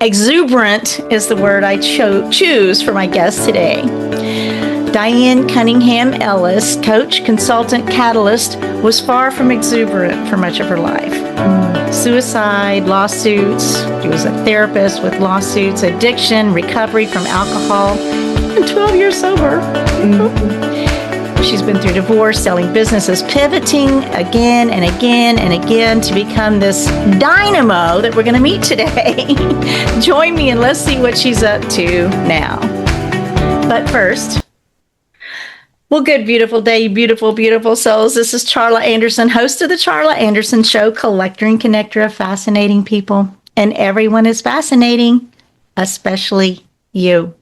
Exuberant is the word I choose for my guest today. Diane Cunningham Ellis, coach, consultant, catalyst, was far from exuberant for much of her life. Suicide, lawsuits. She was a therapist with lawsuits, addiction, recovery from alcohol, and 12 years sober. She's been through divorce, selling businesses, pivoting again and again and again to become this dynamo that we're going to meet today. Join me and let's see what she's up to now. But first, well, good, beautiful day, beautiful, beautiful souls. This is Charla Anderson, host of the Charla Anderson Show, collector and connector of fascinating people. And everyone is fascinating, especially you.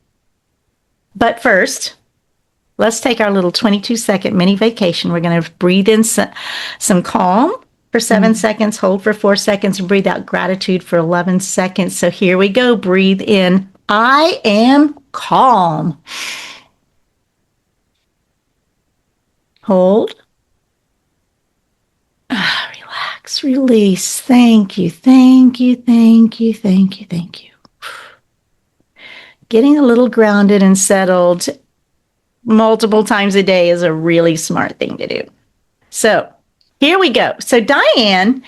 But first, let's take our little 22-second mini vacation. We're going to breathe in some calm for 7 seconds, hold for 4 seconds, and breathe out gratitude for 11 seconds. So here we go. Breathe in. I am calm. Hold. Relax, release. Thank you, thank you, thank you, thank you, thank you. Getting a little grounded and settled multiple times a day is a really smart thing to do. So here we go. So Diane,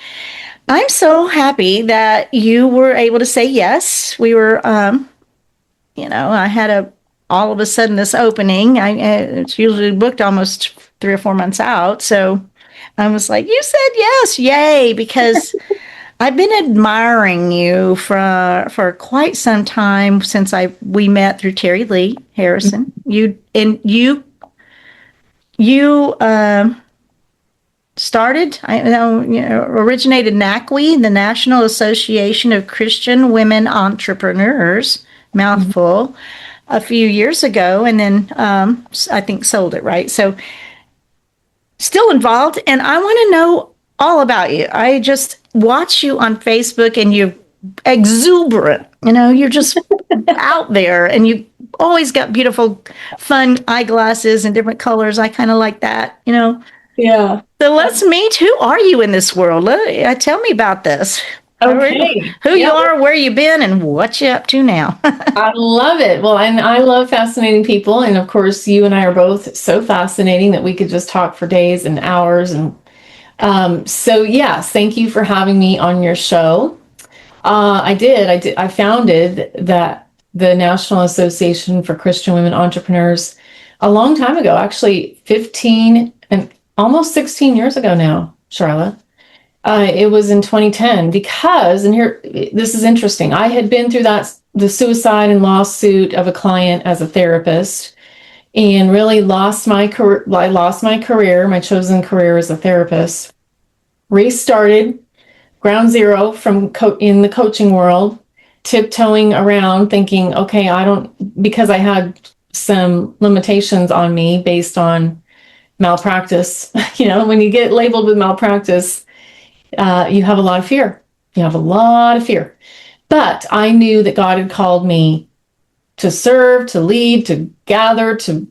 I'm so happy that you were able to say yes. We were, I had all of a sudden this opening. It's usually booked almost 3 or 4 months out. So I was like, you said yes, yay, because I've been admiring you for quite some time since we met through Terry Lee Harrison. You started, originated NACWE, the National Association of Christian Women Entrepreneurs, mouthful, a few years ago, and then I think sold it, right? So still involved, and I want to know all about you. I just watch you on Facebook, and you're exuberant. You're just out there, and you always got beautiful, fun eyeglasses and different colors. I kind of like that, Yeah. So let's meet. Who are you in this world? Tell me about this. Okay. Who you are, where you been, and what you up to now. I love it. Well, and I love fascinating people. And of course, you and I are both so fascinating that we could just talk for days and hours. And so, yes, thank you for having me on your show. I founded the National Association for Christian Women Entrepreneurs a long time ago, actually 15 and almost 16 years ago now, Charla. It was in 2010 because, and here, this is interesting. I had been through the suicide and lawsuit of a client as a therapist, and really lost my career. I lost my career, my chosen career as a therapist. Restarted, ground zero from in the coaching world, tiptoeing around, thinking, okay, because I had some limitations on me based on malpractice. When you get labeled with malpractice, you have a lot of fear. But I knew that God had called me to serve, to lead, to gather, to,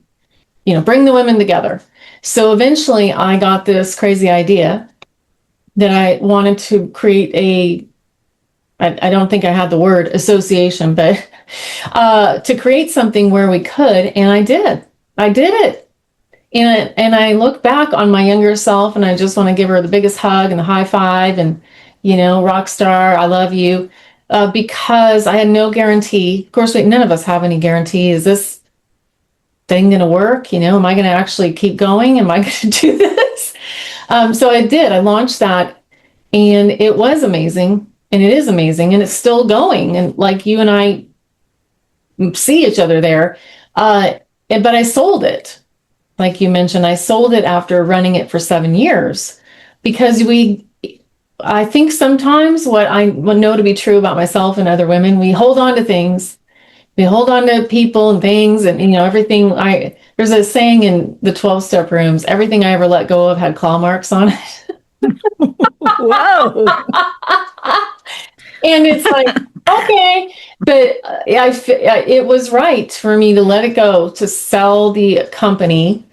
bring the women together. So eventually I got this crazy idea that I wanted to create I don't think I had the word association, but to create something where we could, and I did it. And I look back on my younger self, and I just want to give her the biggest hug and the high five and, rock star, I love you, because I had no guarantee. Of course, none of us have any guarantee. Is this thing going to work? Am I going to actually keep going? Am I going to do this? So I did. I launched that, and it was amazing, and it is amazing, and it's still going. And like you and I see each other there, but I sold it. Like you mentioned, I sold it after running it for 7 years because I think sometimes what I know to be true about myself and other women, we hold on to things. We hold on to people and things and, everything. There's a saying in the 12-step rooms, everything I ever let go of had claw marks on it. Whoa. And it's like, okay, but it was right for me to let it go, to sell the company.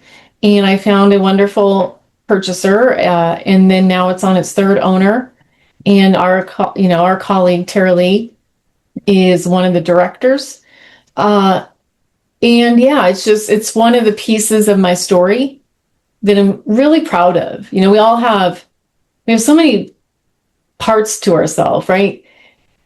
And I found a wonderful purchaser, and then now it's on its third owner. And our colleague Terry Lee is one of the directors. And yeah, it's one of the pieces of my story that I'm really proud of. You know, we have so many parts to ourselves, right?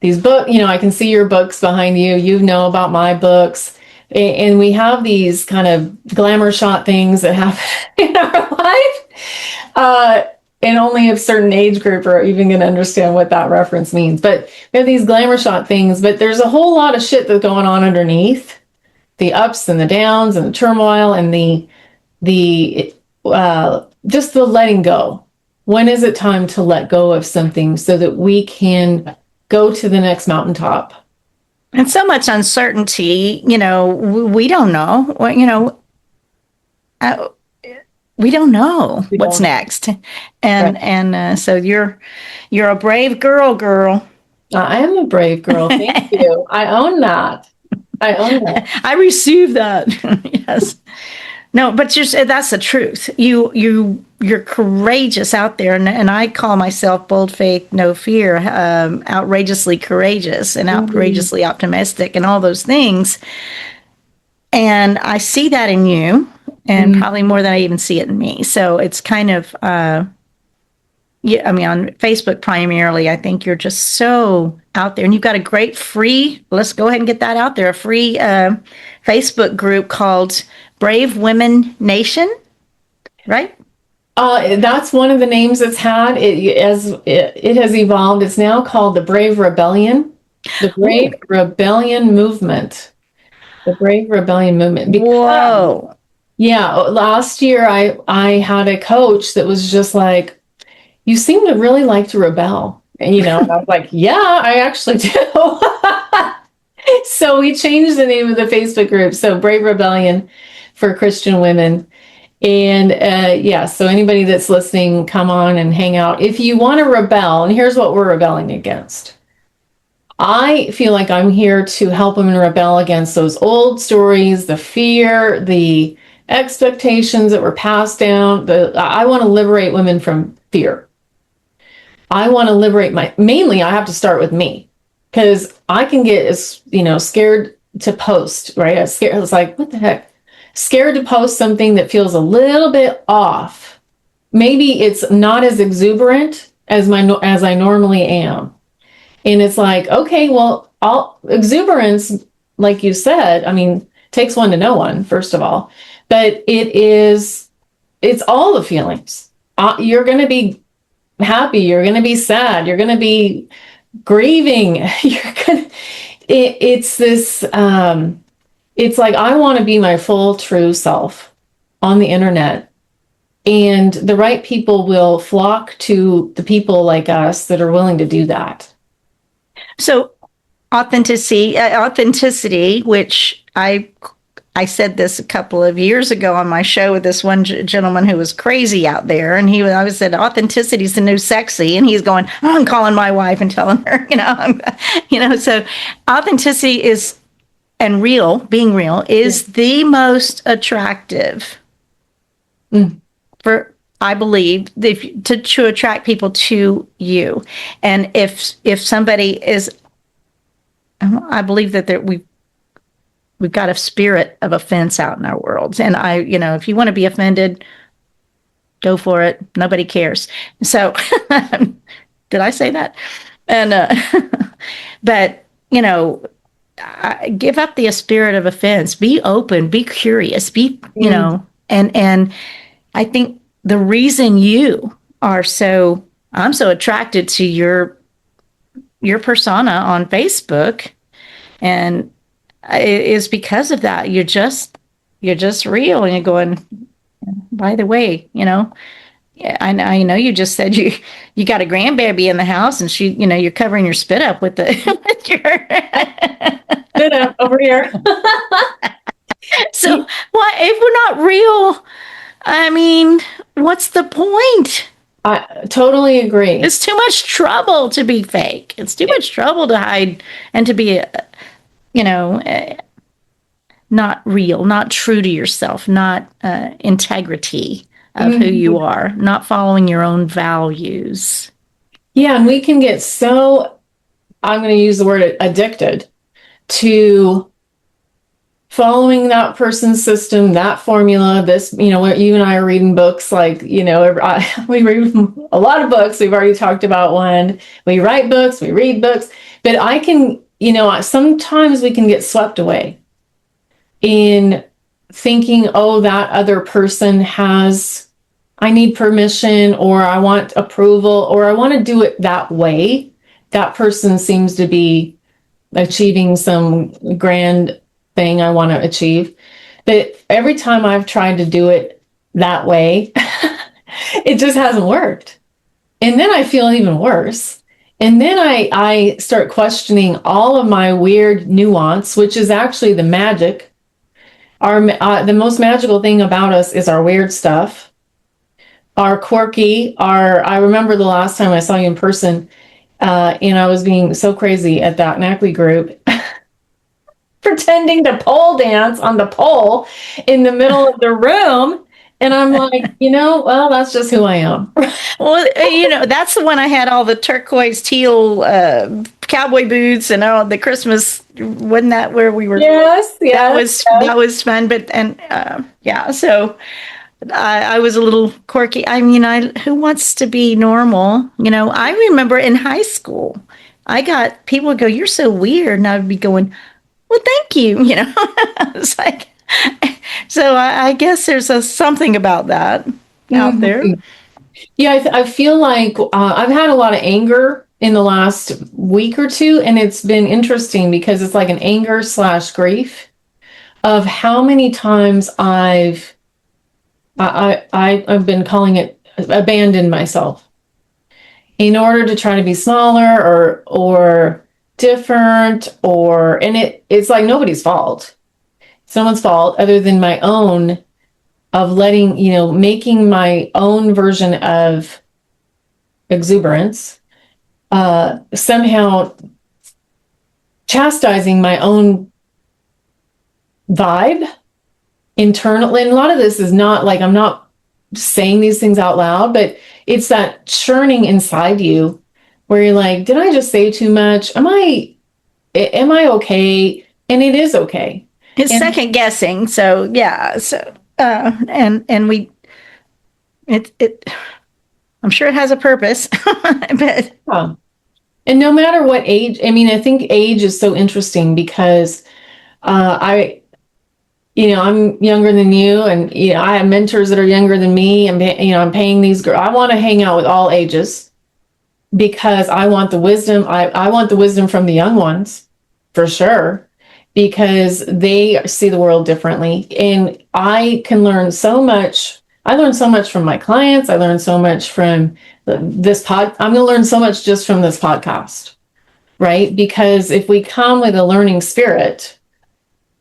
These books, I can see your books behind you. You know about my books. And we have these kind of glamour shot things that happen in our life. And only a certain age group are even going to understand what that reference means. But we have these glamour shot things, but there's a whole lot of shit that's going on underneath, the ups and the downs and the turmoil and the just the letting go. When is it time to let go of something so that we can go to the next mountaintop? And so much uncertainty, we don't know. We don't know what's next. And so you're a brave girl. I am a brave girl. Thank you. I own that. I received that. Yes. No, but that's the truth. You're courageous out there, and I call myself bold faith, no fear, outrageously courageous and outrageously optimistic, and all those things. And I see that in you, and probably more than I even see it in me. So it's kind of, on Facebook primarily, I think you're just so out there, and you've got a great free. Let's go ahead and get that out there. A free Facebook group called Brave Women Nation, right? That's one of the names it's had. It has evolved. It's now called the Brave Rebellion, the Brave Rebellion Movement, the Brave Rebellion Movement. Because, whoa! Yeah, last year I had a coach that was just like, "You seem to really like to rebel," and I was like, "Yeah, I actually do." So we changed the name of the Facebook group. So Brave Rebellion for Christian women. And so anybody that's listening, come on and hang out. If you want to rebel, and here's what we're rebelling against. I feel like I'm here to help women rebel against those old stories, the fear, the expectations that were passed down. I want to liberate women from fear. I want to liberate mainly I have to start with me, because I can get scared to post, right? It's like, what the heck? Scared to post something that feels a little bit off. Maybe it's not as exuberant as I normally am. And it's like, okay, well, exuberance, like you said, takes one to know one, first of all. But it's all the feelings. You're going to be happy. You're going to be sad. You're going to be grieving. It's this... It's like, I want to be my full, true self on the internet. And the right people will flock to the people like us that are willing to do that. So authenticity, which I said this a couple of years ago on my show with this one gentleman who was crazy out there. And I said, authenticity is the new sexy. And he's going, I'm calling my wife and telling her, so authenticity is, and being real is the most attractive for, I believe, to attract people to you. And if somebody is, I believe that we've got a spirit of offense out in our world. And if you want to be offended, go for it. Nobody cares. So did I say that? And, but, give up the spirit of offense. Be open. Be curious. And I think the reason I'm so attracted to your persona on Facebook, and is because of that. You're just real, and you're going. By the way, I know you just said you got a grandbaby in the house, and you're covering your spit up with your spit up over here. So what if we're not real? What's the point? I totally agree. It's too much trouble to be fake. It's too much trouble to hide and to be, not real, not true to yourself, not integrity of who you are, not following your own values. Yeah, and we can get so I'm going to use the word addicted to following that person's system, that formula. This, you and I are reading books like, we read a lot of books. We've already talked about one. We write books, we read books, but I can, sometimes we can get swept away in thinking, oh, that other person I need permission, or I want approval, or I want to do it that way. That person seems to be achieving some grand thing I want to achieve. But every time I've tried to do it that way, it just hasn't worked. And then I feel even worse. And then I start questioning all of my weird nuance, which is actually the magic. The most magical thing about us is our weird stuff, our quirky, I remember the last time I saw you in person, and I was being so crazy at that NACWE group, pretending to pole dance on the pole in the middle of the room. And I'm like, well, that's just who I am. Well, that's the one I had all the turquoise teal cowboy boots and all the Christmas. Wasn't that where we were? Yes. That was fun. But so I was a little quirky. I mean, who wants to be normal? I remember in high school, I got people would go, "You're so weird," and I would be going, "Well, thank you." It's like, so I guess there's something about that out there. Yeah, I feel like I've had a lot of anger in the last week or two, and it's been interesting because it's like an anger / grief of how many times I've been calling it abandoned myself in order to try to be smaller or different, and it's like nobody's fault. It's no one's fault other than my own, of letting, making my own version of exuberance, somehow chastising my own vibe internally. And a lot of this is not like, I'm not saying these things out loud, but it's that churning inside you where you're like, did I just say too much? Am I okay? And it is okay. It's second guessing. So yeah. So and I'm sure it has a purpose. But and no matter what age, I mean, I think age is so interesting because I'm younger than you, and I have mentors that are younger than me, and I'm paying these girls. I want to hang out with all ages because I want the wisdom. I want the wisdom from the young ones, for sure, because they see the world differently, and I can learn so much. I learn so much from my clients. I learn so much from this I'm going to learn so much just from this podcast, right? Because if we come with a learning spirit,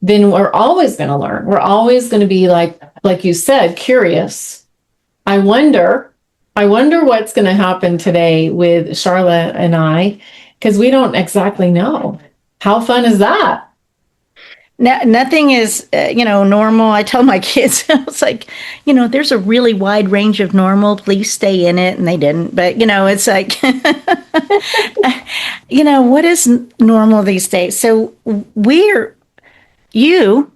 then we're always going to learn. We're always going to be like you said, curious. I wonder what's going to happen today with Charla and I, because we don't exactly know. How fun is that? Nothing is, normal. I tell my kids, I was like, there's a really wide range of normal. Please stay in it. And they didn't. But, it's like, what is normal these days? So you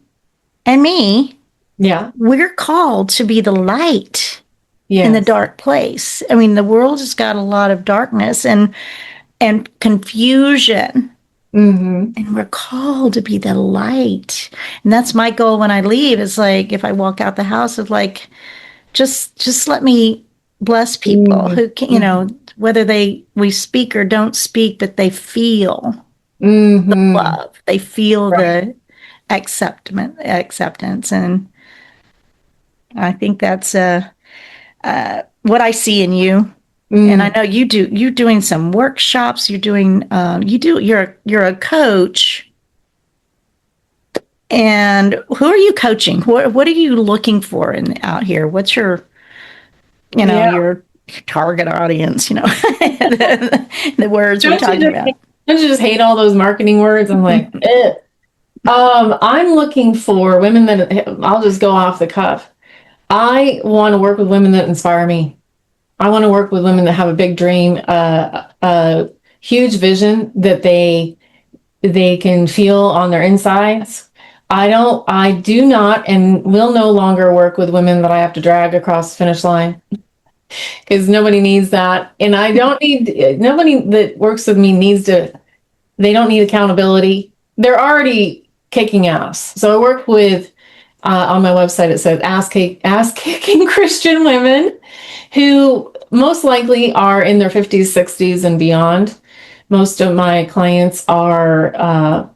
and me, we're called to be the light in the dark place. I mean, the world has got a lot of darkness and confusion. Mm-hmm. And we're called to be the light. And that's my goal when I leave, is like, if I walk out the house, of like, just let me bless people who can, whether we speak or don't speak, but they feel the love. They feel the acceptance. And I think that's what I see in you. And I know you're doing some workshops, you're a coach. And who are you coaching? What are you looking for out here? What's your your target audience, the words we're talking about. Don't you just hate all those marketing words? I'm like, I'm looking for women that, I'll just go off the cuff. I want to work with women that inspire me. I want to work with women that have a big dream, huge vision that they can feel on their insides. I do not and will no longer work with women that I have to drag across the finish line, because nobody needs that. And I don't need, nobody that works with me they don't need accountability. They're already kicking ass. So I work with, on my website, it says ass kicking Christian women who most likely are in their 50s, 60s, and beyond. Most of my clients are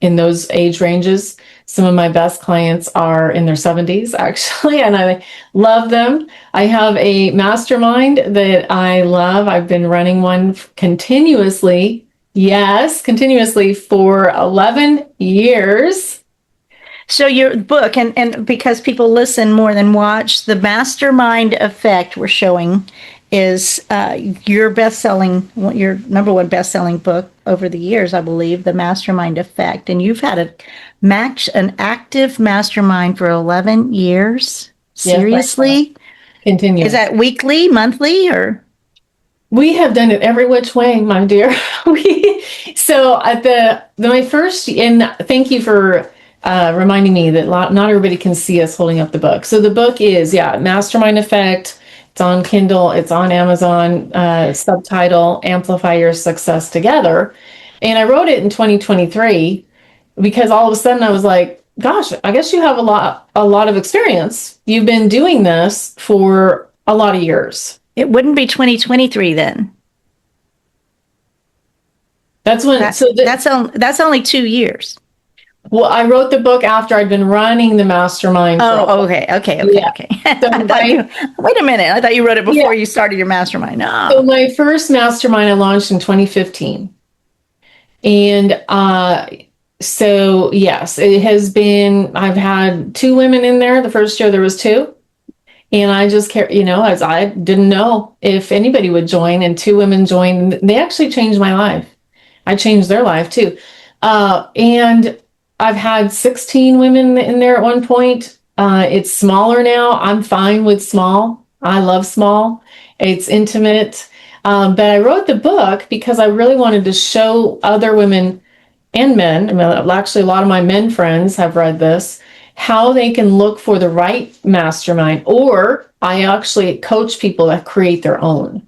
in those age ranges. Some of my best clients are in their 70s, actually, and I love them. I have a mastermind that I love. I've been running one continuously. Yes, continuously for 11 years. So your book, and because people listen more than watch, the Mastermind Effect we're showing is your number one best-selling book over the years, I believe, The Mastermind Effect. And you've had an active mastermind for 11 years? Seriously? Continue. Is that weekly, monthly, or? We have done it every which way, my dear. So at my first, and thank you for reminding me that not everybody can see us holding up the book. So the book is, Mastermind Effect. It's on Kindle. It's on Amazon. Subtitle: Amplify Your Success Together. And I wrote it in 2023 because all of a sudden I was like, gosh, I guess you have a lot of experience. You've been doing this for a lot of years. It wouldn't be 2023 then. That's when. That's only 2 years. Well, I wrote the book after I'd been running the mastermind. Okay. Yeah. So wait a minute. I thought you wrote it before you started your mastermind. No. So my first mastermind I launched in 2015. And so, yes, it has been, I've had 2 women in there. The first year there was 2. And I just care, as I didn't know if anybody would join, and 2 women joined. They actually changed my life. I changed their life too. And I've had 16 women in there at one point. It's smaller now. I'm fine with small. I love small. It's intimate. But I wrote the book because I really wanted to show other women and men, actually a lot of my men friends have read this, how they can look for the right mastermind. Or I actually coach people that create their own.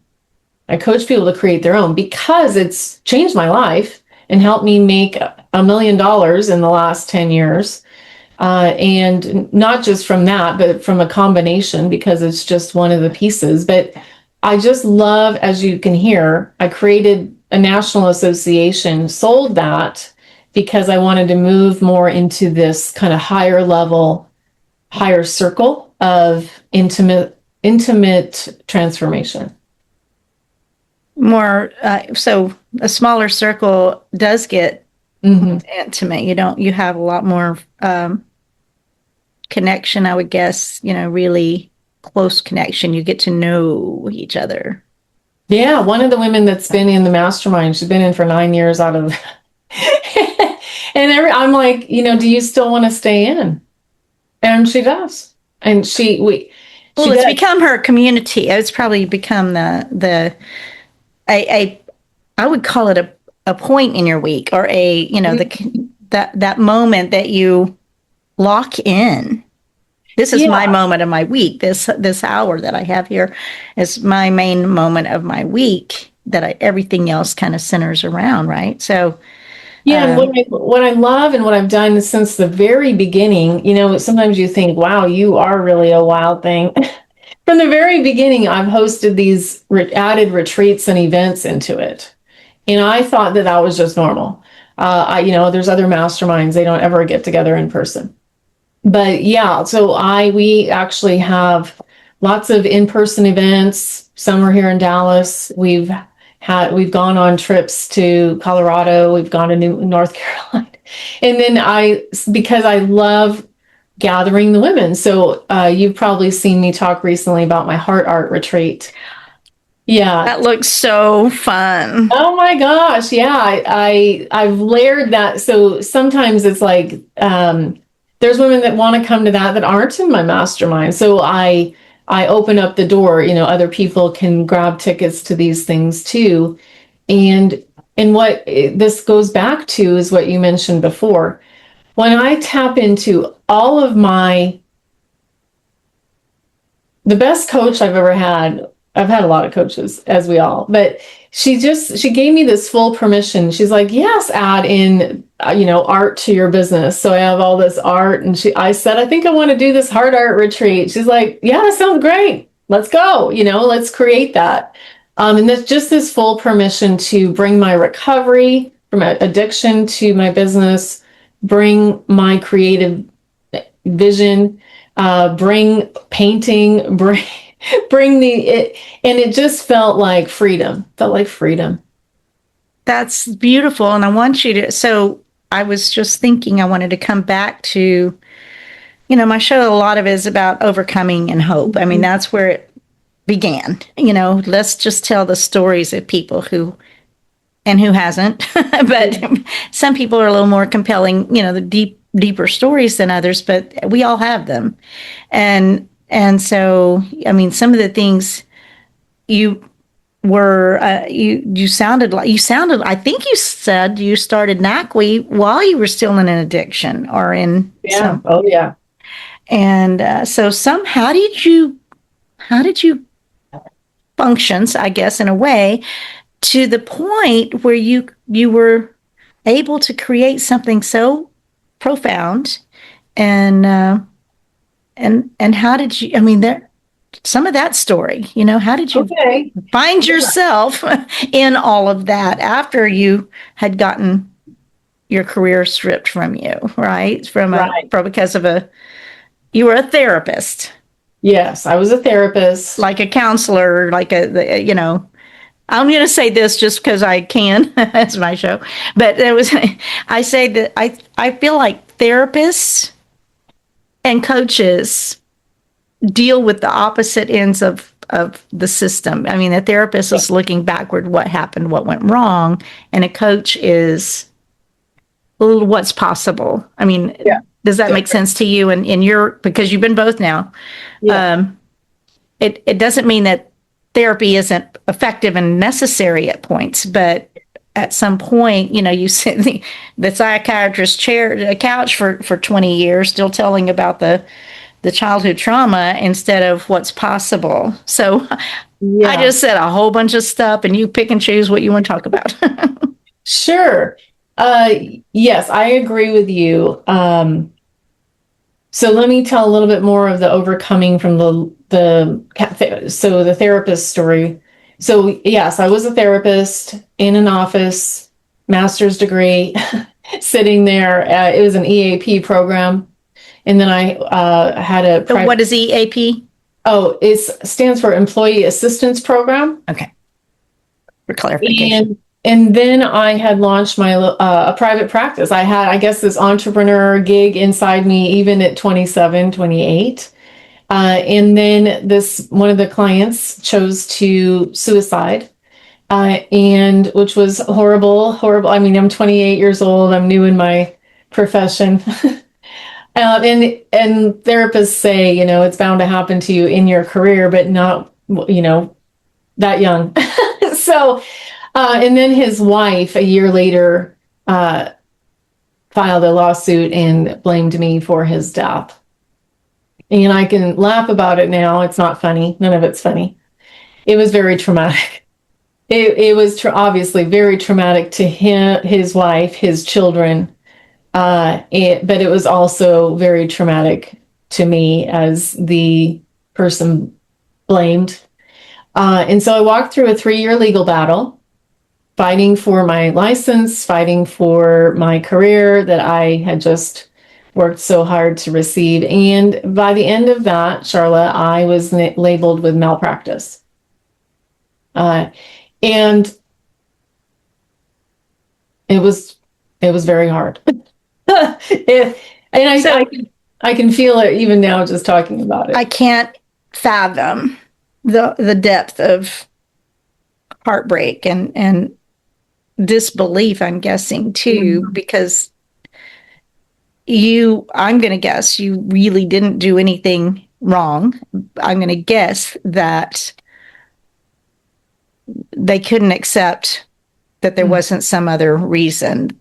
I coach people to create their own because it's changed my life and helped me make $1 million in the last 10 years. And not just from that, but from a combination, because it's just one of the pieces. But I just love, as you can hear, I created a national association, sold that because I wanted to move more into this kind of higher level, higher circle of intimate transformation. More, so a smaller circle does get intimate. You have a lot more connection, I would guess, really close connection. You get to know each other. Yeah, one of the women that's been in the mastermind, she's been in for 9 years out of and I'm like, do you still want to stay in? And she does. And it's become her community. It's probably become I would call it a point in your week, or that moment that you lock in. This is my moment of my week. This hour that I have here is my main moment of my week that everything else kind of centers around, right? So and what I love and what I've done since the very beginning, sometimes you think, wow, you are really a wild thing. From the very beginning, I've hosted these added retreats and events into it. And I thought that was just normal. There's other masterminds, they don't ever get together in person. But we actually have lots of in-person events. Some are here in Dallas. We've gone on trips to Colorado. We've gone to North Carolina. And then because I love gathering the women. So you've probably seen me talk recently about my heart art retreat. Yeah. That looks so fun. Oh my gosh. Yeah. I've layered that. So sometimes it's like, there's women that want to come to that aren't in my mastermind. So I open up the door, other people can grab tickets to these things too. And what this goes back to is what you mentioned before. When I tap into all of the best coach I've ever had, I've had a lot of coaches, as we all, but she gave me this full permission. She's like, yes, add in, art to your business. So I have all this art. And I said, I think I want to do this heart art retreat. She's like, yeah, that sounds great. Let's go, let's create that. And that's just this full permission to bring my recovery from addiction to my business, bring my creative vision, bring painting, bring and it just felt like freedom. That's beautiful. And I want you to, so I was just thinking I wanted to come back to, my show, a lot of it is about overcoming and hope. I mean, that's where it began. Let's just tell the stories of people who hasn't, but some people are a little more compelling, the deeper stories than others, but we all have them. And so, I mean, some of the things you were, you sounded, I think you said you started NACWE while you were still in an addiction or in. Yeah. Oh yeah. And so how did you functions, I guess, in a way, to the point where you were able to create something so profound, and how did you? I mean, some of that story. How did you find yourself in all of that after you had gotten your career stripped from you, right? Because of you were a therapist. Yes, I was a therapist. Like a counselor, I'm going to say this just because I can. That's my show. But I say that I feel like therapists and coaches deal with the opposite ends of the system. I mean, a therapist is looking backward, what happened, what went wrong, and a coach is what's possible. I mean, does that make sense to you? And because you've been both now. Yeah. It doesn't mean that therapy isn't effective and necessary at points, but at some point, you sit the psychiatrist's couch for 20 years, still telling about the childhood trauma instead of what's possible. So I just said a whole bunch of stuff, and you pick and choose what you want to talk about. Sure. Yes, I agree with you. So let me tell a little bit more of the overcoming from the therapist story. So yes, I was a therapist in an office, master's degree, sitting there. It was an EAP program. And then I had a... So what is EAP? Oh, it stands for Employee Assistance Program. Okay. For clarification. And then I had launched my a private practice. I had, I guess, this entrepreneur gig inside me, even at 27, 28. And then one of the clients chose to suicide, and which was horrible. I mean, I'm 28 years old. I'm new in my profession. And therapists say, it's bound to happen to you in your career, but not, that young. So, and then his wife, a year later, filed a lawsuit and blamed me for his death. And I can laugh about it now. It's not funny. None of it's funny. It was very traumatic. It was obviously very traumatic to him, his wife, his children. But it was also very traumatic to me as the person blamed. And so I walked through a 3-year legal battle, fighting for my license, fighting for my career that I had just worked so hard to receive. And by the end of that, Charla, I was labeled with malpractice. And it was very hard. I can feel it even now just talking about it. I can't fathom the depth of heartbreak and disbelief, I'm guessing, too, because I'm going to guess you really didn't do anything wrong. I'm going to guess that they couldn't accept that there wasn't some other reason.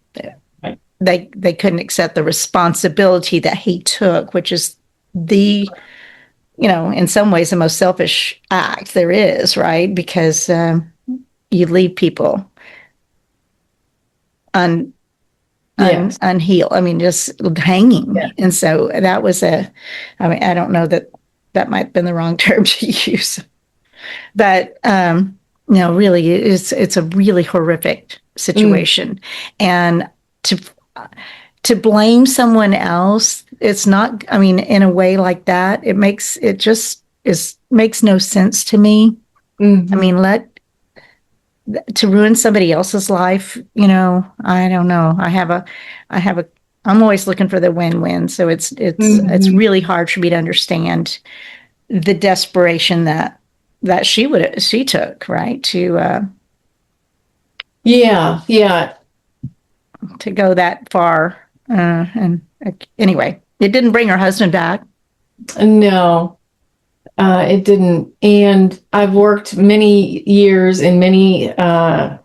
Right. They couldn't accept the responsibility that he took, which is the, in some ways the most selfish act there is, right? Because you leave people Yes. unhealed. I mean, just hanging. Yeah. And so that was I don't know that might have been the wrong term to use, but no, really, it's a really horrific situation, and to blame someone else, it's not. I mean, in a way like that, makes no sense to me. Mm-hmm. I mean, to ruin somebody else's life, I don't know. I'm always looking for the win-win. So it's really hard for me to understand the desperation that she took, right? To Yeah. to go that far. And anyway, it didn't bring her husband back. No, it didn't. And I've worked many years in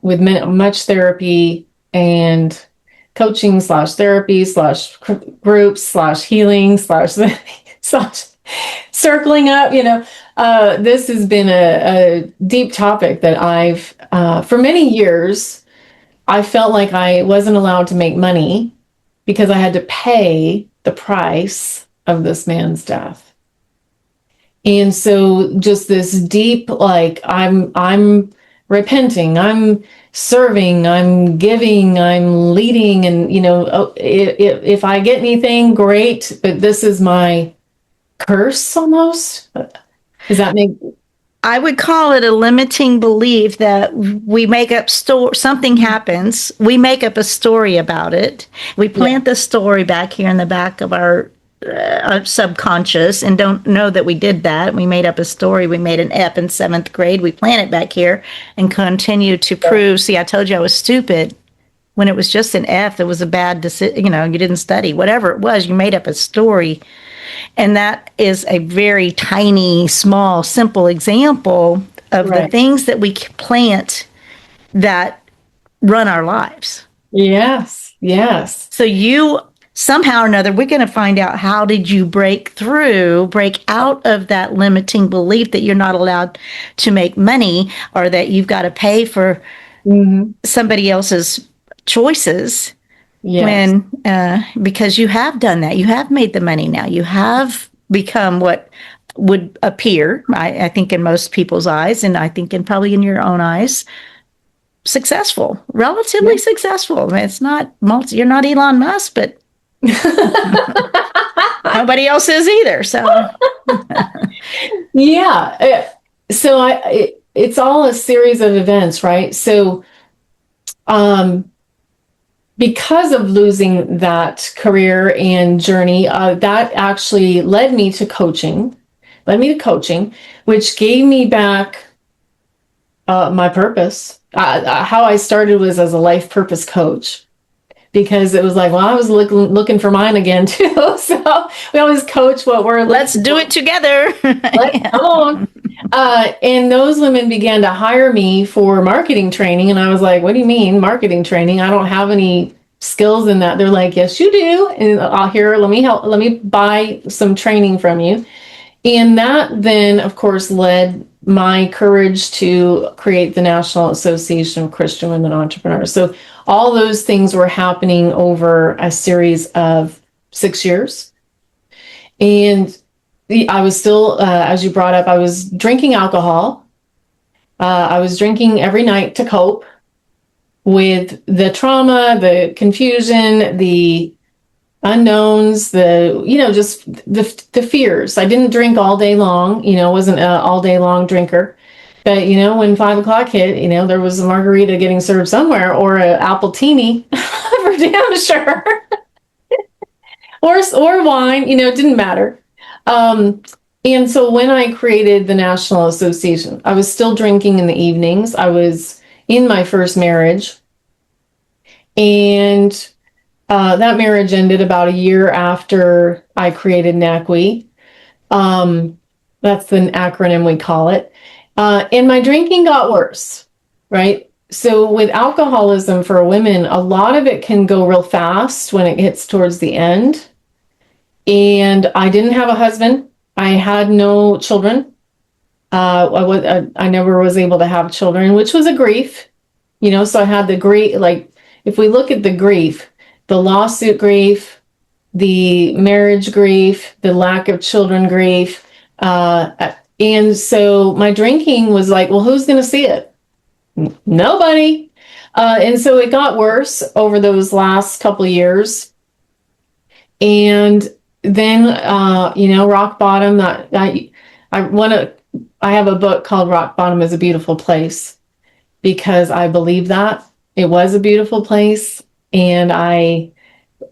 with much therapy and coaching / therapy / groups / healing / circling up. This has been a deep topic that I've, for many years, I felt like I wasn't allowed to make money because I had to pay the price of this man's death. And so just this deep, like, I'm repenting, I'm serving, I'm giving, I'm leading, and if I get anything, great, but this is my curse almost. Does that make? I would call it a limiting belief that we make up something happens, we make up a story about it. We plant the story back here in the back of our subconscious and don't know that we did that. We made up a story. We made an F in 7th grade. We plant it back here and continue to prove, see, I told you I was stupid when it was just an F. It was a bad decision. You didn't study, whatever it was, you made up a story. And that is a very tiny, small, simple example of the things that we plant that run our lives. Yes. So you, somehow or another, we're going to find out, how did you break out of that limiting belief that you're not allowed to make money, or that you've got to pay for somebody else's choices. Yes. Because you have done that. You have made the money now. You have become what would appear, I think, in most people's eyes, and I think probably in your own eyes, successful, relatively successful. I mean, it's not you're not Elon Musk, but nobody else is either. So yeah. So it's all a series of events, right? So, because of losing that career and journey, that actually led me to coaching, which gave me back my purpose. How I started was as a life purpose coach, because it was like, well, I was looking for mine again too. So we always coach what we're. Let's do it together. Come on. And those women began to hire me for marketing training. And I was like, what do you mean marketing training? I don't have any skills in that. They're like, yes, you do. And let me buy some training from you. And that then, of course, led my courage to create the National Association of Christian Women Entrepreneurs. So all those things were happening over a series of 6 years. And I was still, as you brought up, I was drinking alcohol. I was drinking every night to cope with the trauma, the confusion, the unknowns, just the fears. I didn't drink all day long, wasn't an all day long drinker. But, when 5 o'clock hit, there was a margarita getting served somewhere, or an appletini for damn sure. or wine, it didn't matter. And so when I created the National Association, I was still drinking in the evenings. I was in my first marriage, and that marriage ended about a year after I created NACWE. That's the acronym we call it. And my drinking got worse, right? So with alcoholism for women, a lot of it can go real fast when it gets towards the end. And I didn't have a husband. I had no children. I never was able to have children, which was a grief, so I had the grief, like, if we look at the grief, the lawsuit grief, the marriage grief, the lack of children grief. And so my drinking was like, well, who's going to see it? Nobody. And so it got worse over those last couple of years. And then, rock bottom, I have a book called Rock Bottom is a Beautiful Place, because I believe that it was a beautiful place. And I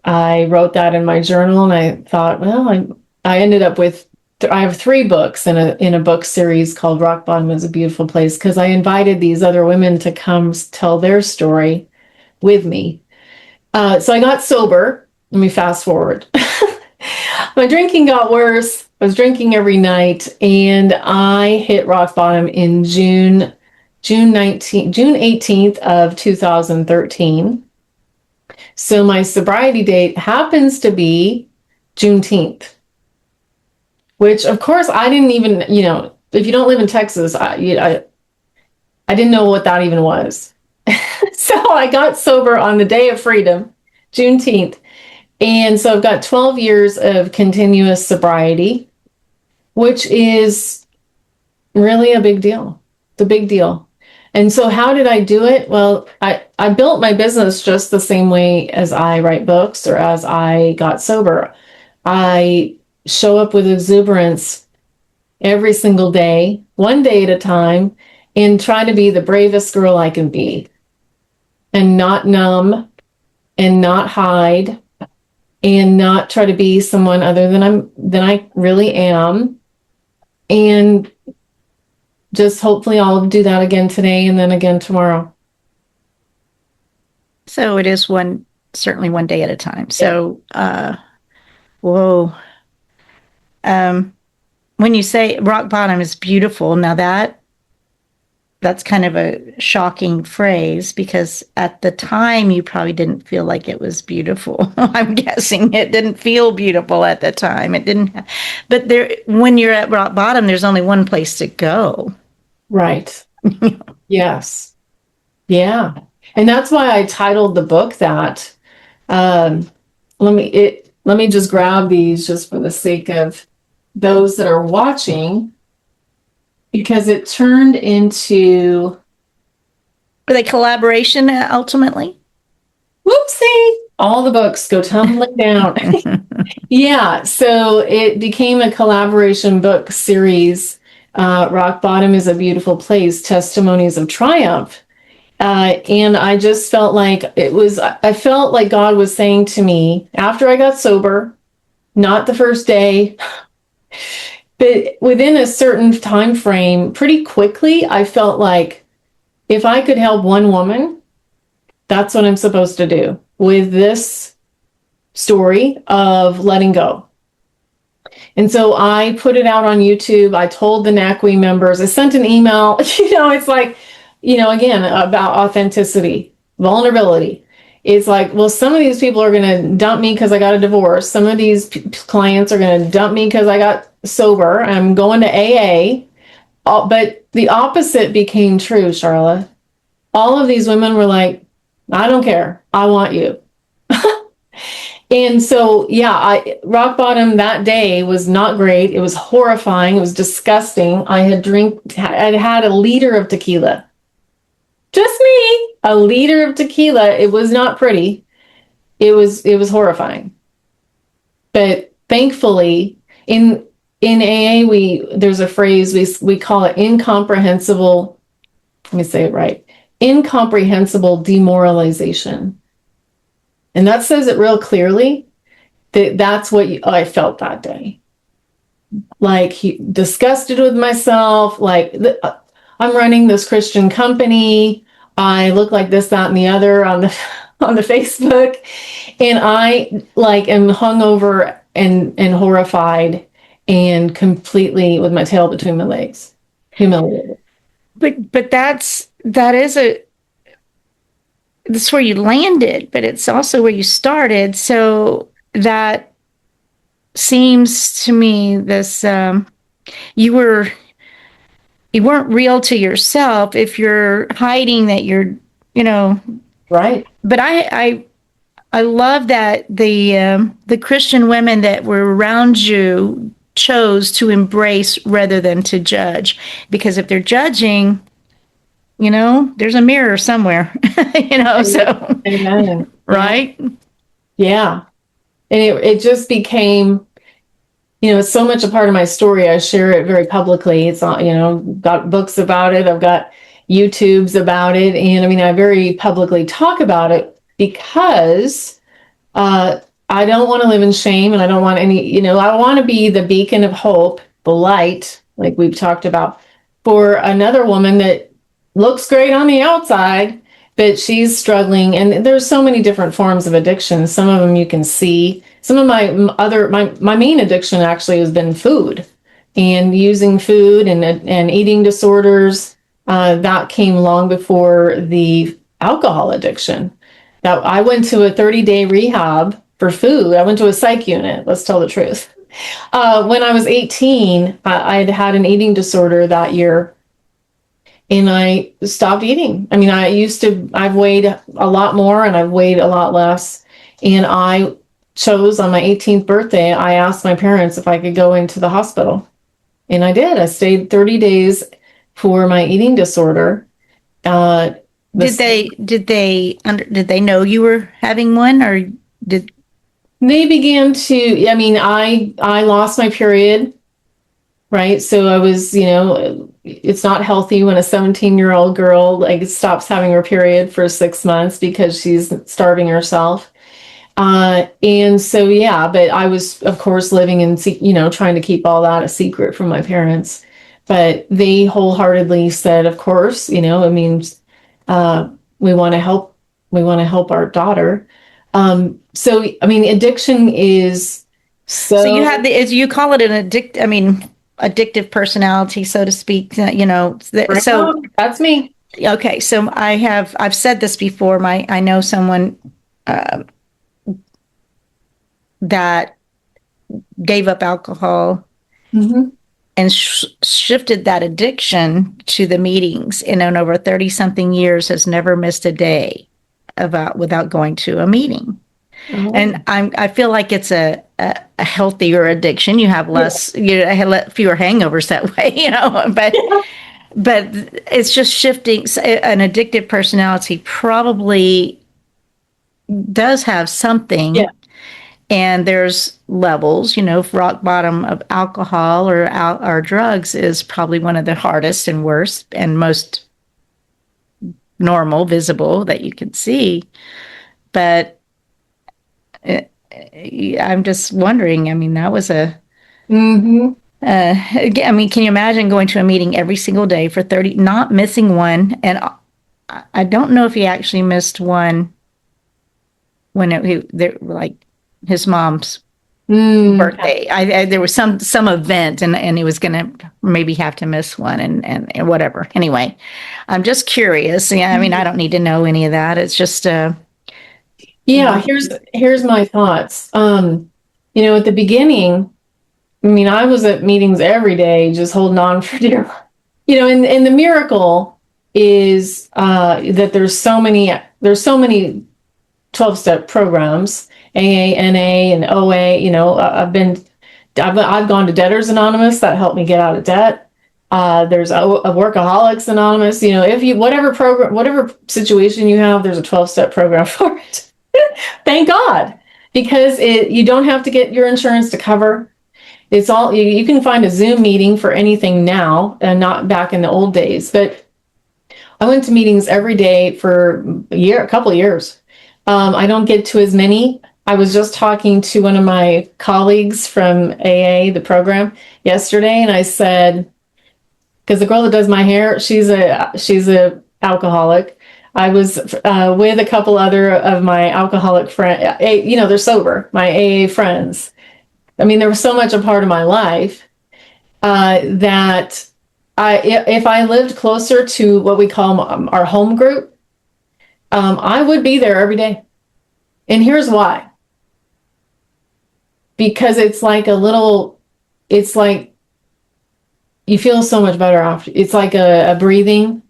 wrote that in my journal, and I thought, well, I ended up with, I have 3 books in a book series called Rock Bottom is a Beautiful Place, because I invited these other women to come tell their story with me. So I got sober. Let me fast forward. My drinking got worse. I was drinking every night, and I hit rock bottom in June 18th of 2013. So my sobriety date happens to be Juneteenth, which, of course, I didn't even, if you don't live in Texas, I didn't know what that even was. So I got sober on the day of freedom, Juneteenth. And so I've got 12 years of continuous sobriety, which is really a big deal. It's a big deal. And so how did I do it? Well, I built my business just the same way as I write books or as I got sober. I show up with exuberance every single day, one day at a time, and try to be the bravest girl I can be, and not numb and not hide and not try to be someone other than I really am. And just hopefully I'll do that again today and then again tomorrow. So it is certainly one day at a time. So, whoa. When you say rock bottom is beautiful, now that's kind of a shocking phrase, because at the time you probably didn't feel like it was beautiful. I'm guessing it didn't feel beautiful at the time. It didn't, but when you're at rock bottom, there's only one place to go. Right. Yes. Yeah. And that's why I titled the book that. Let me just grab these just for the sake of those that are watching, because it turned into... Were they collaboration ultimately? Whoopsie! All the books go tumbling down. Yeah, so it became a collaboration book series. Rock Bottom is a Beautiful Place, Testimonies of Triumph. And I just felt like I felt like God was saying to me after I got sober, not the first day, but within a certain time frame, pretty quickly, I felt like if I could help one woman, that's what I'm supposed to do with this story of letting go. And so I put it out on YouTube. I told the NACWE members, I sent an email, it's like, again, about authenticity, vulnerability. It's like, well, some of these people are going to dump me because I got a divorce. Some of these clients are going to dump me because I got sober. I'm going to AA. But the opposite became true, Charla. All of these women were like, I don't care. I want you. And so, rock bottom that day was not great. It was horrifying. It was disgusting. I had had a liter of tequila. Just me, a liter of tequila. It was not pretty. It was horrifying. But thankfully, in AA, there's a phrase we call it incomprehensible. Let me say it right. Incomprehensible demoralization. And that says it real clearly that's what I felt that day. Like, disgusted with myself, like I'm running this Christian company. I look like this, that, and the other on the Facebook, and I am hungover and horrified and completely with my tail between my legs, humiliated. But that is that's where you landed, but it's also where you started. So that seems to me this you were you weren't real to yourself if you're hiding that you're, you know. Right. But I love that the Christian women that were around you chose to embrace rather than to judge, because if they're judging, there's a mirror somewhere, so Amen. right. Yeah. And it just became, it's so much a part of my story. I share it very publicly. It's on, got books about it. I've got YouTubes about it. And I mean, I very publicly talk about it because I don't want to live in shame, and I don't want any, I want to be the beacon of hope, the light, like we've talked about, for another woman that looks great on the outside, but she's struggling. And there's so many different forms of addiction. Some of them you can see. Some of my main addiction actually has been food, and using food and eating disorders. That came long before the alcohol addiction. Now, I went to a 30-day rehab for food. I went to a psych unit, let's tell the truth. When I was 18, I had had an eating disorder that year, and I stopped eating. I mean, I've weighed a lot more and I've weighed a lot less. And I chose on my 18th birthday, I asked my parents if I could go into the hospital. And I did. I stayed 30 days for my eating disorder. Did they know you were having one, or did they began to? I mean, I lost my period, right? So I was, it's not healthy when a 17-year-old girl like stops having her period for 6 months because she's starving herself. And so, yeah, but I was, of course, living in, trying to keep all that a secret from my parents. But they wholeheartedly said, of course, it means we want to help. We want to help our daughter. So, I mean, addiction is so you have as you call it, an addictive personality, so to speak. So that's me. Okay, so I've said this before. I know someone that gave up alcohol. Mm-hmm. And shifted that addiction to the meetings, and in over 30-something years has never missed a day without going to a meeting. Oh. And I feel like it's a healthier addiction. You have less, fewer hangovers that way, but it's just shifting. An addictive personality probably does have something. Yeah. And there's levels, rock bottom of alcohol or drugs is probably one of the hardest and worst and most normal, visible that you can see. But I'm just wondering, that was a... Mm-hmm. Can you imagine going to a meeting every single day for 30, not missing one? And I don't know if he actually missed one when his mom's birthday. There was some event, and he was going to maybe have to miss one and whatever. Anyway, I'm just curious. Yeah, I don't need to know any of that. It's just here's my thoughts. At the beginning, I was at meetings every day, just holding on for dear. And the miracle is that there's so many 12-step programs. AA, NA, and OA. I've gone to Debtors Anonymous. That helped me get out of debt. There's a Workaholics Anonymous. Whatever situation you have, there's a 12-step program for it. Thank God, because you don't have to get your insurance to cover. It's all you can find a Zoom meeting for anything now, and not back in the old days. But I went to meetings every day for a couple of years. I don't get to as many. I was just talking to one of my colleagues from AA, the program, yesterday, and I said, because the girl that does my hair, she's a alcoholic. I was with a couple other of my alcoholic friends. They're sober, my AA friends. There was so much a part of my life that if I lived closer to what we call our home group, I would be there every day. And here's why. Because it's like you feel so much better after. It's like a breathing.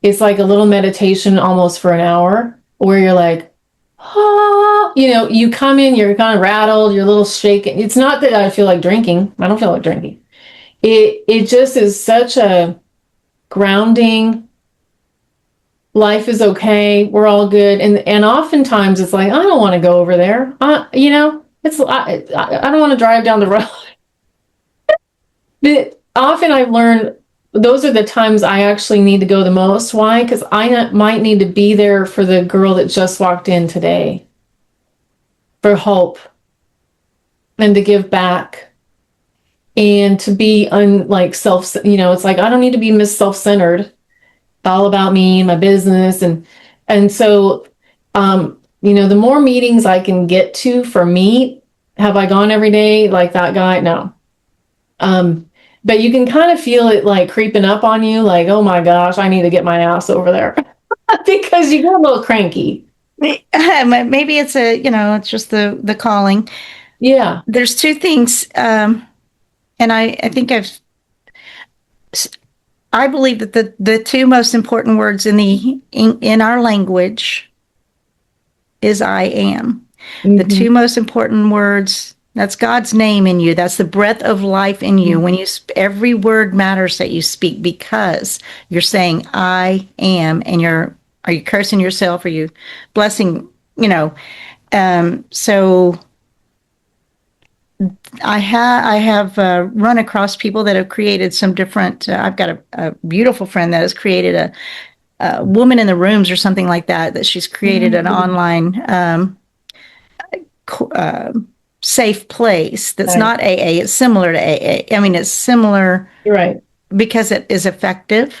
It's like a little meditation almost for an hour where you're like, ah, you come in, you're kind of rattled, you're a little shaken. It's not that I feel like drinking. I don't feel like drinking. It just is such a grounding. Life is okay. We're all good. And oftentimes it's like, I don't want to go over there. I don't want to drive down the road. But often I've learned those are the times I actually need to go the most. Why? Because I might need to be there for the girl that just walked in today, for hope and to give back and to be it's like I don't need to be Miss Self-Centered, all about me and my business. And so, the more meetings I can get to for me, have I gone every day like that guy? No. But you can kind of feel it like creeping up on you, like, oh my gosh, I need to get my ass over there because you get a little cranky. Maybe it's it's just the calling. Yeah. There's two things, and I think I believe that the two most important words in our language is I am. Mm-hmm. The two most important words, that's God's name in you. That's the breath of life in you. When every word matters that you speak, because you're saying I am, and are you cursing yourself? Are you blessing? So I have run across people that have created some different. I've got a beautiful friend that has created a woman in the rooms or something like that. That she's created an online safe place that's Right. not AA. It's similar to AA. I mean, it's similar. You're right. Because it is effective.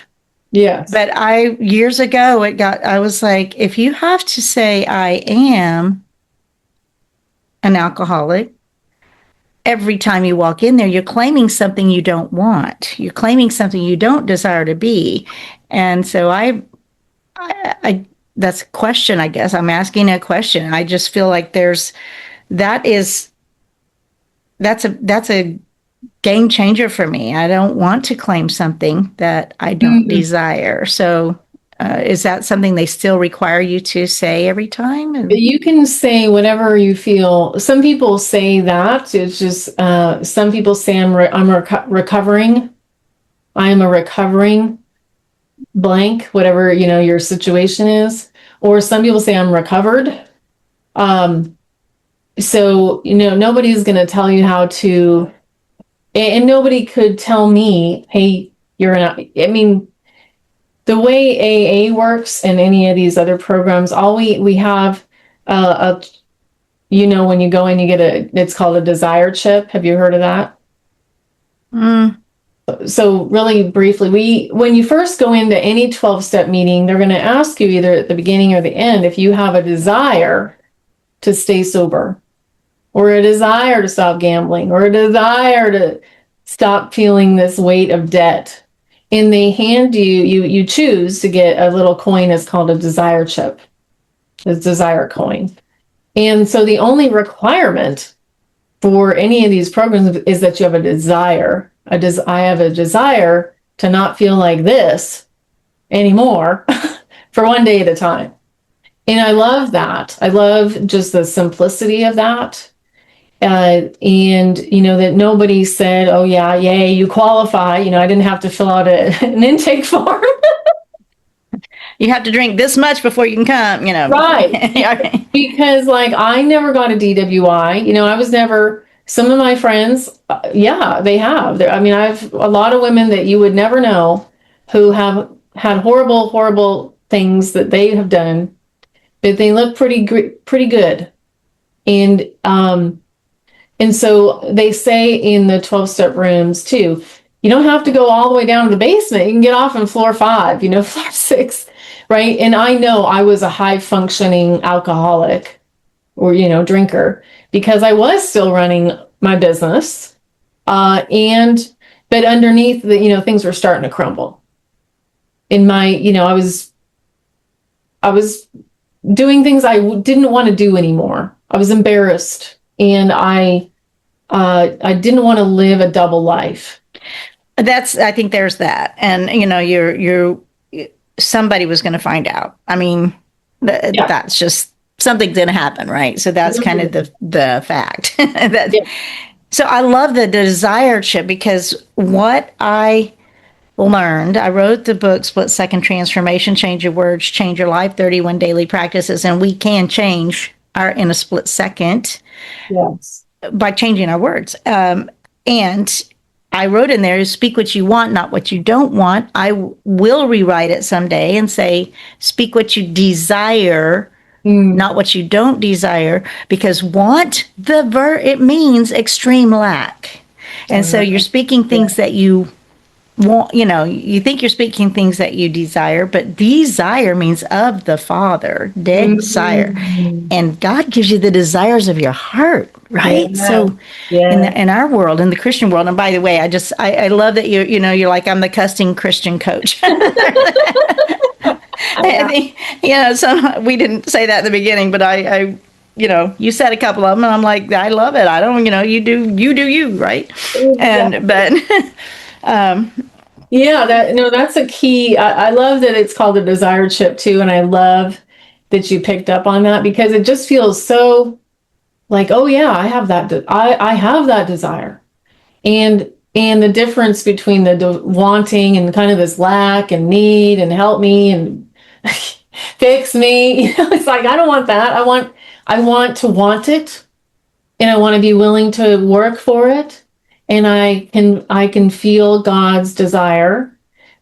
Yes. But years ago, I was like, if you have to say I am an alcoholic, every time you walk in there, you're claiming something you don't want. You're claiming something you don't desire to be. And so I that's a question, I guess. I'm asking a question. I just feel like that's a game changer for me. I don't want to claim something that I don't desire. So is that something they still require you to say every time? You can say whatever you feel. Some people say that. It's just, some people say I'm recovering. I am a recovering blank, whatever, your situation is. Or some people say I'm recovered. So, nobody's going to tell you how to, and nobody could tell me, hey, I mean, the way AA works and any of these other programs, all we have, when you go in, you get it's called a desire chip. Have you heard of that? So really briefly, when you first go into any 12-step meeting, they're going to ask you either at the beginning or the end if you have a desire to stay sober, or a desire to stop gambling, or a desire to stop feeling this weight of debt. And they hand you choose to get a little coin that's called a desire chip, a desire coin. And so the only requirement for any of these programs is that you have a desire. I have a desire to not feel like this anymore for one day at a time. And I love that. I love just the simplicity of that. And that nobody said, oh yeah, yay, you qualify. I didn't have to fill out an intake form. You have to drink this much before you can come, Right. Because I never got a DWI. I was never, some of my friends, they have. I have a lot of women that you would never know who have had horrible, horrible things that they have done, but they look pretty good. And so they say in the 12-step rooms too, you don't have to go all the way down to the basement. You can get off on floor 5, floor 6, right? And I know I was a high-functioning alcoholic or, drinker, because I was still running my business. But underneath things were starting to crumble. In my, I was doing things I didn't want to do anymore. I was embarrassed, and I didn't want to live a double life. I think there's that. And, somebody was going to find out. I mean, that's just something's going to happen, right? So that's kind of the fact. So I love the desire chip, because what I learned, I wrote the book, Split Second Transformation, Change Your Words, Change Your Life, 31 Daily Practices, and we can change in a split second by changing our words. And I wrote in there, speak what you want, not what you don't want. I will rewrite it someday and say, speak what you desire, not what you don't desire, because want, it means extreme lack. And so you're speaking things that you want, you think you're speaking things that you desire, but desire means of the Father, desire. And God gives you the desires of your heart, right? So in our world, in the Christian world, and by the way, I love that you're like, I'm the cussing Christian coach. I think, we didn't say that in the beginning, but I you said a couple of them, and I'm like, I love it. I don't, you do you, right? That's a key. I love that it's called a desire chip too, and I love that you picked up on that, because it just feels so like, oh yeah, I have that. I have that desire, and the difference between the wanting and kind of this lack and need and help me and fix me. It's like, I don't want that. I want to want it, and I want to be willing to work for it. And I can feel God's desire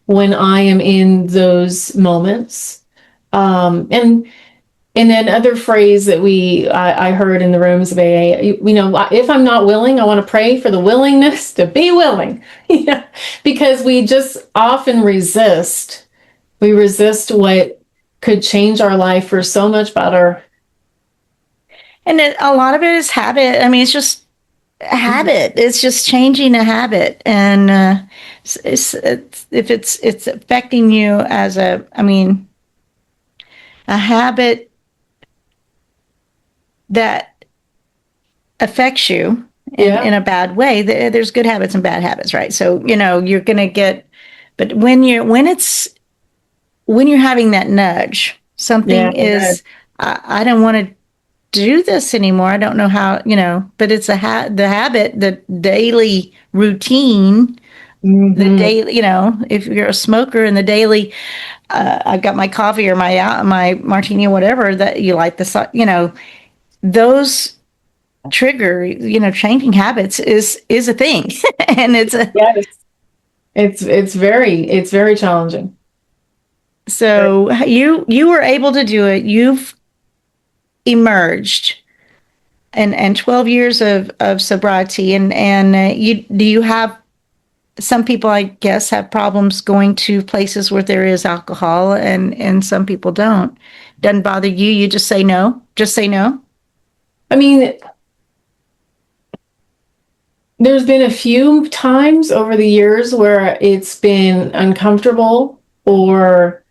when I am in those moments. And then other phrase that I heard in the rooms of AA, if I'm not willing, I want to pray for the willingness to be willing. Because we just often resist. We resist what could change our life for so much better. And a lot of it is habit. I mean, it's just habit. It's just changing a habit, and if it's affecting you as a habit that affects you in a bad way. There's good habits and bad habits, right? So you're gonna get, but when you're having that nudge, something is I don't want to do this anymore. I don't know how, but it's the habit, the daily routine, the daily, if you're a smoker and the daily, I've got my coffee or my martini or whatever that you like, those trigger, changing habits is a thing. And it's very challenging. So you were able to do it. You've emerged, and 12 years of sobriety, and do you have, some people I guess have problems going to places where there is alcohol, and some people don't. Doesn't bother you? You just say no? Just say no? I mean, there's been a few times over the years where it's been uncomfortable, or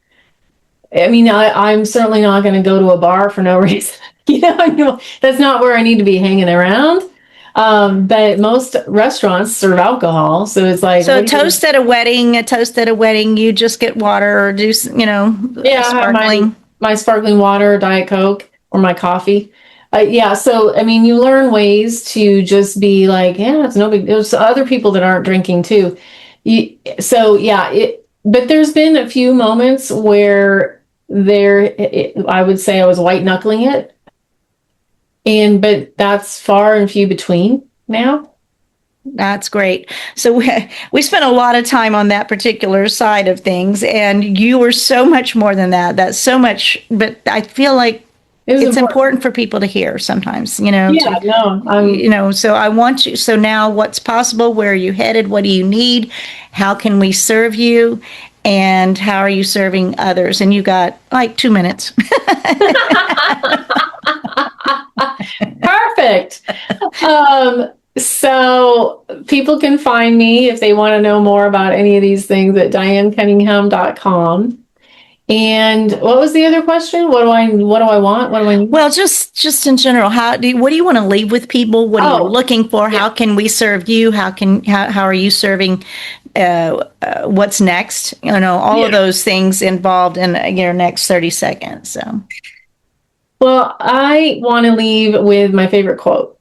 I'm certainly not going to go to a bar for no reason. That's not where I need to be hanging around. But most restaurants serve alcohol, so it's like, so a toast at a wedding, you just get water or do sparkling. I have my sparkling water, Diet Coke, or my coffee. So you learn ways to just be like, it's no big. There's other people that aren't drinking too. But there's been a few moments where I would say I was white knuckling it. But that's far and few between now. That's great. So we spent a lot of time on that particular side of things, and you were so much more than that. That's so much, but I feel like it's important for people to hear sometimes, so I want you, so now what's possible? Where are you headed? What do you need? How can we serve you? And how are you serving others? And you got like 2 minutes. Perfect. So people can find me if they want to know more about any of these things at DianeCunningham.com. And what was the other question? What do I want? What do I need? Well, just in general, what do you want to leave with people? What are you looking for? Yeah. How can we serve you? How are you serving? What's next? All of those things involved in your next 30 seconds. So, well, I want to leave with my favorite quote,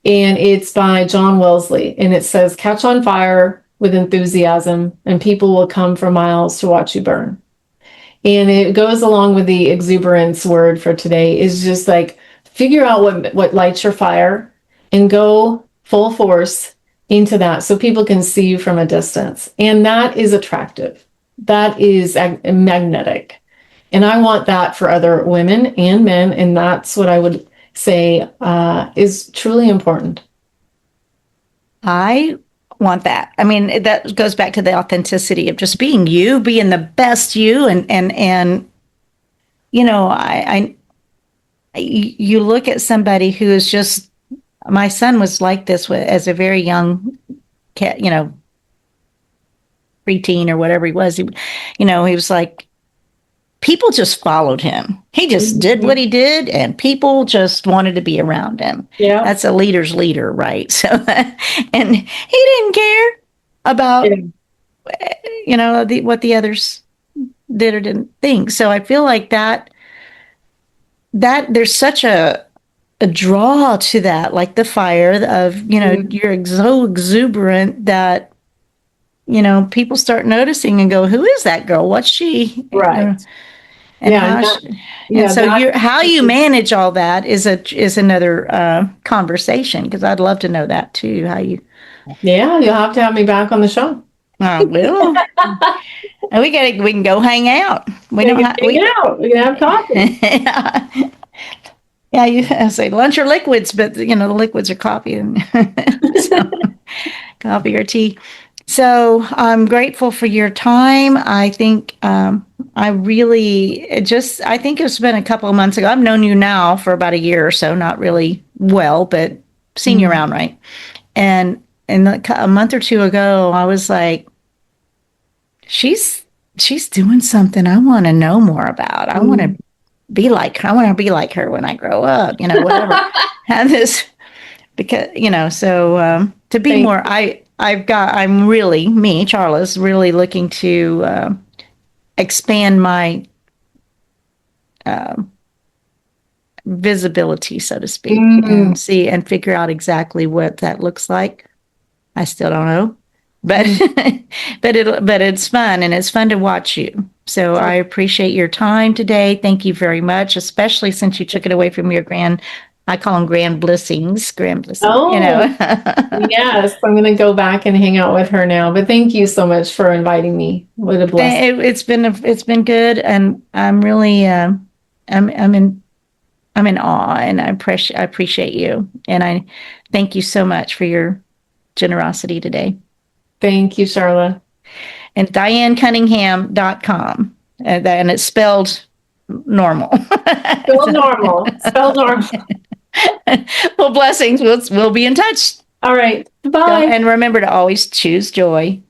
and it's by John Wellesley, and it says, "Catch on fire with enthusiasm, and people will come for miles to watch you burn." And it goes along with the exuberance word for today, is just like figure out what lights your fire and go full force into that so people can see you from a distance. And that is attractive. That is magnetic. And I want that for other women and men. And that's what I would say is truly important. I want that. I mean, that goes back to the authenticity of just being you, being the best you, and you look at somebody who is just. My son was like this as a very young cat, preteen or whatever he was. He was like, people just followed him. He just did what he did, and people just wanted to be around him. Yeah, that's a leader's leader, right? So, and he didn't care about, what the others did or didn't think. So I feel like that there's such a draw to that, like the fire of, you're so exuberant that, people start noticing and go, who is that girl? What's she? right. And so how you manage all that is another conversation, because I'd love to know that too. How you? Yeah, you'll have to have me back on the show. I will. We can go hang out. We can have coffee. Yeah, I say lunch or liquids, but the liquids are coffee and coffee or tea. So I'm grateful for your time. I think I think it's been a couple of months ago. I've known you now for about a year or so, not really well, but seen you around, right? And a month or two ago, I was like, she's doing something I want to know more about. I want to be like her. I want to be like her when I grow up, whatever. Have this, because, so to be more, I'm really, Charla's really looking to expand my visibility, so to speak, and see and figure out exactly what that looks like. I still don't know, but but it's fun, and it's fun to watch you. So I appreciate your time today. Thank you very much, especially since you took it away from your I call them grand blessings. Oh, yes. I'm going to go back and hang out with her now. But thank you so much for inviting me. What a blessing. It's been good, and I'm really I'm in awe, and I appreciate you, and I thank you so much for your generosity today. Thank you, Charla. And DianeCunningham.com, and it's spelled normal. Spelled normal. Spelled normal. Well, blessings. We'll be in touch. All right. Bye. And remember to always choose joy.